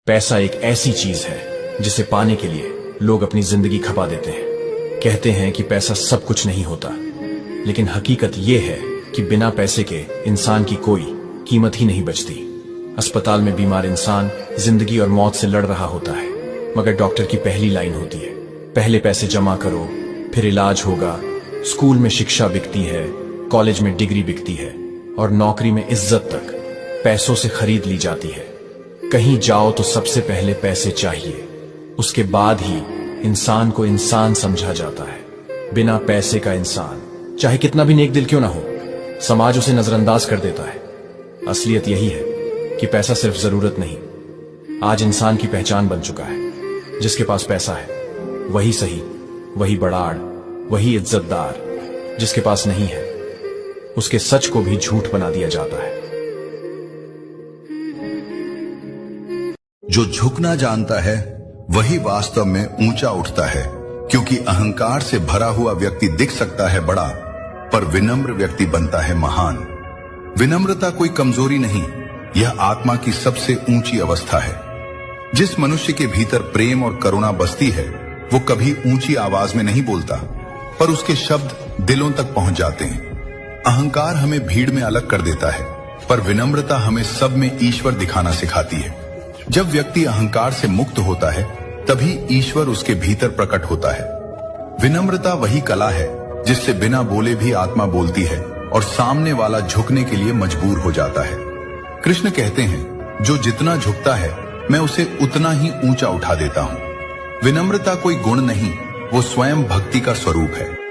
पैसा एक ऐसी चीज है जिसे पाने के लिए लोग अपनी जिंदगी खपा देते हैं। कहते हैं कि पैसा सब कुछ नहीं होता, लेकिन हकीकत यह है कि बिना पैसे के इंसान की कोई कीमत ही नहीं बचती। अस्पताल में बीमार इंसान जिंदगी और मौत से लड़ रहा होता है, मगर डॉक्टर की पहली लाइन होती है, पहले पैसे जमा करो फिर इलाज होगा। स्कूल में शिक्षा बिकती है, कॉलेज में डिग्री बिकती है और नौकरी में इज्जत तक पैसों से खरीद ली जाती है। कहीं जाओ तो सबसे पहले पैसे चाहिए, उसके बाद ही इंसान को इंसान समझा जाता है। बिना पैसे का इंसान चाहे कितना भी नेक दिल क्यों ना हो, समाज उसे नजरअंदाज कर देता है। असलियत यही है कि पैसा सिर्फ जरूरत नहीं, आज इंसान की पहचान बन चुका है। जिसके पास पैसा है वही सही, वही बड़ाड़, वही इज्जतदार। जिसके पास नहीं है उसके सच को भी झूठ बना दिया जाता है। जो झुकना जानता है वही वास्तव में ऊंचा उठता है, क्योंकि अहंकार से भरा हुआ व्यक्ति दिख सकता है बड़ा, पर विनम्र व्यक्ति बनता है महान। विनम्रता कोई कमजोरी नहीं, यह आत्मा की सबसे ऊंची अवस्था है। जिस मनुष्य के भीतर प्रेम और करुणा बसती है वो कभी ऊंची आवाज में नहीं बोलता, पर उसके शब्द दिलों तक पहुंच जाते हैं। अहंकार हमें भीड़ में अलग कर देता है, पर विनम्रता हमें सब में ईश्वर दिखाना सिखाती है। जब व्यक्ति अहंकार से मुक्त होता है तभी ईश्वर उसके भीतर प्रकट होता है। विनम्रता वही कला है जिससे बिना बोले भी आत्मा बोलती है और सामने वाला झुकने के लिए मजबूर हो जाता है। कृष्ण कहते हैं, जो जितना झुकता है मैं उसे उतना ही ऊंचा उठा देता हूं। विनम्रता कोई गुण नहीं, वो स्वयं भक्ति का स्वरूप है।